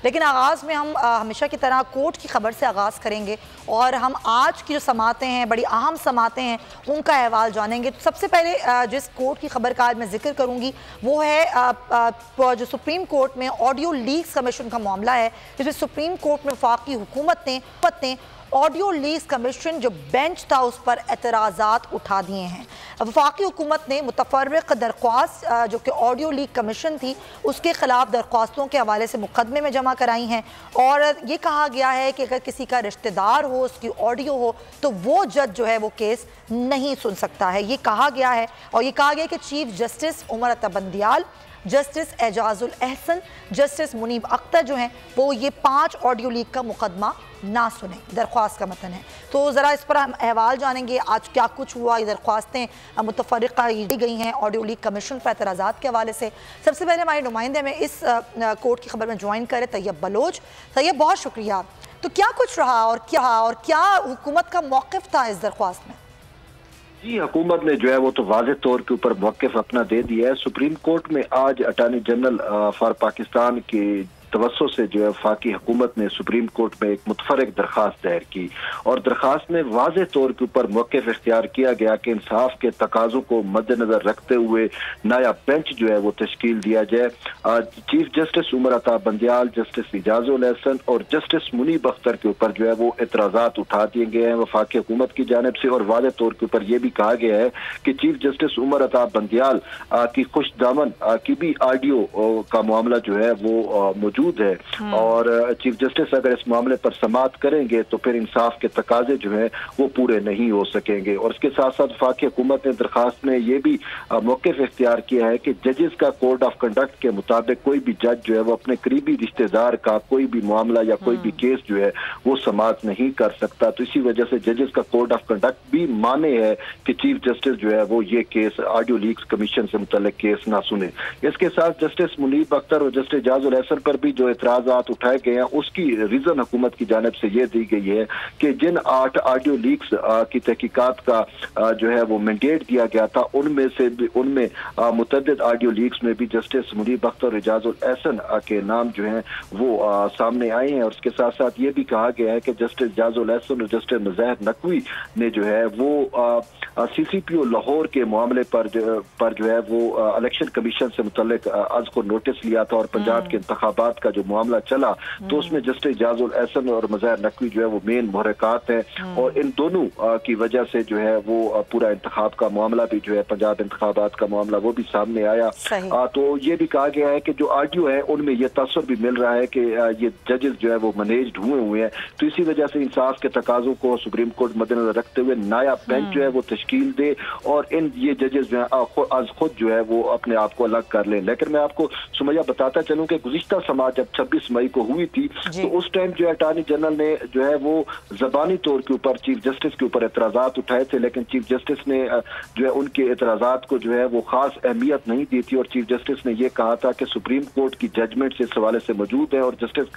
लेकिन आगाज़ में हम हमेशा की तरह कोर्ट की खबर से आगाज़ करेंगे और हम आज की जो समातें हैं, बड़ी अहम समातें हैं, उनका अहवाल जानेंगे। तो सबसे पहले जिस कोर्ट की खबर का आज मैं जिक्र करूँगी वो है जो सुप्रीम कोर्ट में ऑडियो लीक्स कमीशन का मामला है, जिसमें सुप्रीम कोर्ट में वफाकी हुकूमत ने ऑडियो लीक्स कमीशन जो बेंच था उस पर एतराज़ात उठा दिए हैं। वफाकी हुकूमत ने मुतफर्रिक दरख्वास्त जो कि ऑडियो लीक कमीशन थी उसके खिलाफ दरख्वास्तों के हवाले से मुकदमे में जमा कराई हैं और ये कहा गया है कि अगर किसी का रिश्तेदार हो, उसकी ऑडियो हो, तो वो जज जो है वो केस नहीं सुन सकता है, ये कहा गया है। और ये कहा गया कि chief justice Umar Ata Bandial, justice Ejazul Ehsan, justice Munib Akhtar जो हैं वो ये 5 ऑडियो लीक का मुकदमा ना सुने, दरख्वास्त का मतन है। तो ज़रा इस पर हम अहवाल जानेंगे, आज क्या कुछ हुआ, ये दरख्वास्तें मुतफर्रिक़ा दी गई हैं ऑडियो लीक कमीशन पर एतराज़ात के हवाले से। सबसे पहले हमारे नुमाइंदे में इस कोर्ट की खबर में ज्वाइन करें तैयब बलोच। तैयब, बहुत शुक्रिया। तो क्या कुछ रहा और क्या हुकूमत का मौक़िफ़ था इस दरख्वास्त में? जी, हुकूमत ने जो है वो तो वाज़ेह तौर के ऊपर मौक़िफ़ अपना दे दिया है। सुप्रीम कोर्ट में आज अटॉर्नी जनरल फॉर पाकिस्तान के तवज्जो से जो है वफाकी हुकूमत ने सुप्रीम कोर्ट में एक मुतफर्रिक दरख्वास्त दायर की और दरख्वास्त में वाज़ेह तौर के ऊपर मौक़िफ़ इख्तियार किया गया कि इंसाफ के तकाज़ों को मद्देनज़र रखते हुए नया बेंच जो है वो तश्कील दिया जाए। Chief justice Umar Ata Bandial, justice Ejazul Ehsan और जस्टिस मुनीब अख्तर के ऊपर जो है वो एतराज़ात उठा दिए गए हैं वफाकी हुकूमत की जानिब से और वाज़ेह तौर के ऊपर यह भी कहा गया है कि चीफ जस्टिस उमर अता बंदियाल की खुश दामन की भी ऑडियो का मामला जो है वो मौजूद है और चीफ जस्टिस अगर इस मामले पर समाअत करेंगे तो फिर इंसाफ के तकाजे जो है वो पूरे नहीं हो सकेंगे। और इसके साथ साथ वफाकी हुकूमत ने दरखास्त में ये भी मौक़िफ़ इख्तियार किया है कि जजेस का कोड ऑफ कंडक्ट के मुताबिक कोई भी जज जो है वो अपने करीबी रिश्तेदार का कोई भी मामला या कोई भी केस जो है वो समाअत नहीं कर सकता। तो इसी वजह से जजेस का कोड ऑफ कंडक्ट भी माने है कि चीफ जस्टिस जो है वो ये केस ऑडियो लीक्स कमीशन से मुतल्लिक केस ना सुने। इसके साथ जस्टिस मुनीब अख्तर और जस्टिस एजाजुल एहसन पर भी जो एतराज़ात उठाए गए हैं उसकी रीजन हुकूमत की जानिब से यह दी गई है कि जिन 8 ऑडियो लीक्स की तहकीकात का जो है वो मैंडेट दिया गया था उनमें मुतअद्दिद ऑडियो लीक्स में भी जस्टिस मुनीब अख्तर और एजाजुल एहसन के नाम जो है वो सामने आए हैं। और उसके साथ साथ ये भी कहा गया है कि जस्टिस एजाजुल एहसन और जस्टिस मुज़ाहिर नकवी ने जो है वो CCPO लाहौर के मामले पर जो है वो इलेक्शन कमीशन से मुतल्लिक आज को नोटिस लिया था और पंजाब के इंतखाबात का जो मामला चला तो उसमें जस्टिस एजाजुल एहसन और मुज़ाहिर नकवी जो है वो मेन मुहर्रिकात हैं और इन दोनों की वजह से जो है वो पूरा इंतखाब का मामला भी जो है पंजाब इंतखाबात का मामला वो भी सामने आया। तो ये भी कहा गया है कि जो ऑडियो है उनमें ये तसव्वुर भी मिल रहा है कि ये जजेस जो है वो मैनेज्ड हुए हैं। तो इसी वजह से इंसाफ के तकाजों को सुप्रीम कोर्ट मद्देनजर रखते हुए नया बेंच जो है वो तश्कील दे और इन ये जजेस जो है आज खुद जो है वो अपने आप को अलग कर लें। लेकिन मैं आपको सुमैया बताता चलूं कि गुज़िश्ता समाअत जब 26 मई को हुई थी तो उस टाइम जो है अटॉर्नी जनरल ने जो है वो ज़बानी तौर के ऊपर चीफ जस्टिस के ऊपर एतराज़ात उठाए थे, लेकिन चीफ जस्टिस ने जो है उनके एतराज़ात को जो है वो खास अहमियत नहीं दी थी और चीफ जस्टिस ने यह कहा था कि सुप्रीम कोर्ट की जजमेंट से इस हवाले से मौजूद है। और जस्टिस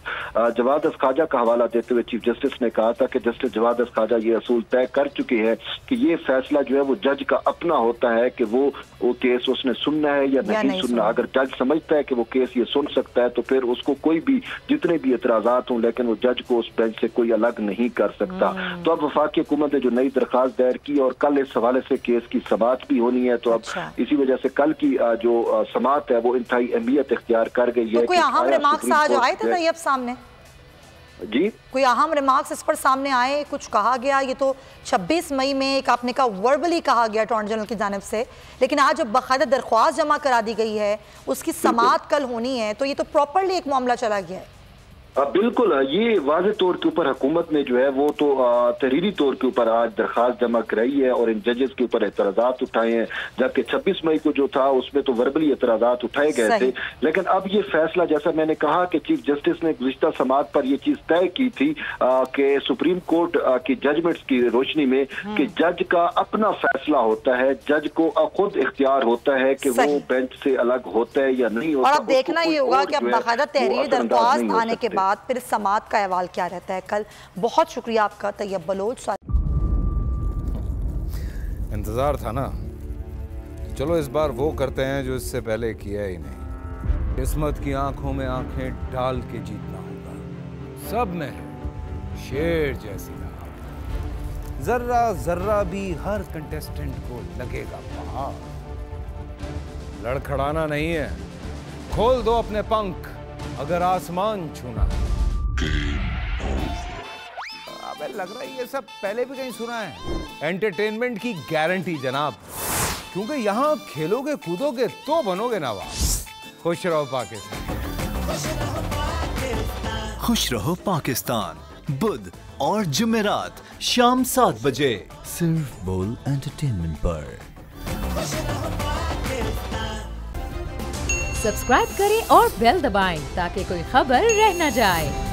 जवाद ख़ाजा का हवाला देते हुए चीफ जस्टिस ने कहा था कि जस्टिस जवाद ख़ाजा ये असूल तय कर चुके हैं कि ये फैसला जो है वो जज का अपना होता है कि वो केस उसने सुनना है या नहीं सुनना। अगर जज समझता है कि वो केस ये सुन सकता है तो फिर उसको कोई भी जितने भी एतराज़ात हों लेकिन वो जज को उस बेंच से कोई अलग नहीं कर सकता। तो अब वफाकी हुकूमत ने जो नई दरखास्त दायर की और कल इस हवाले से केस की समाअत भी होनी है तो अब इसी वजह से कल की जो समाअत है वो इंतहाई अहमियत इख्तियार कर गई है। कोई अहम रिमार्क्स आज आए थे तैयब सामने? जी, कोई अहम रिमार्क्स इस पर सामने आए, कुछ कहा गया? ये तो 26 मई में एक आपने कहा वर्बली कहा गया अटॉर्नी जनरल की जानिब से, लेकिन आज जब बाकायदा दरख्वास्त जमा करा दी गई है, उसकी समाअत कल होनी है, तो ये तो प्रॉपरली एक मामला चला गया है। बिल्कुल, ये वाज़ेह तौर के ऊपर हुकूमत ने जो है वो तो तहरीरी तौर के ऊपर आज दरखास्त जमा कराई है और इन जजेस के ऊपर एतराज़ात उठाए हैं, जबकि 26 मई को जो था उसमें तो वर्बली एतराज़ात उठाए गए थे। लेकिन अब ये फैसला, जैसा मैंने कहा कि चीफ जस्टिस ने गुज़िश्ता समाअत पर यह चीज तय की थी कि सुप्रीम कोर्ट की जजमेंट्स की रोशनी में कि जज का अपना फैसला होता है, जज को खुद इख्तियार होता है कि वो बेंच से अलग होता है या नहीं होता। और अब देखना ये होगा कि अब बाकायदा तहरीरी दरख्वास्त आने के बाद फिर समाअत का अहवाल क्या रहता है कल। बहुत शुक्रिया आपका तैयब बलोच। इंतजार था ना, चलो इस बार वो करते हैं जो इससे पहले किया ही नहीं। किस्मत की आंखों में आंखें डाल के जीतना होगा। सब में है शेर जैसी राह। जर्रा जर्रा भी हर कंटेस्टेंट को लगेगा पहाड़। लड़खड़ाना नहीं है, खोल दो अपने पंख अगर आसमान छूना है। अबे लग रहा है ये सब पहले भी कहीं सुना है। एंटरटेनमेंट की गारंटी जनाब, क्योंकि यहाँ खेलोगे कूदोगे तो बनोगे नवाब। खुश रहो पाकिस्तान। खुश रहो पाकिस्तान, बुध और जुमेरात शाम 7 बजे सिर्फ बोल एंटरटेनमेंट पर। सब्सक्राइब करें और बेल दबाएं ताकि कोई खबर रह न जाए।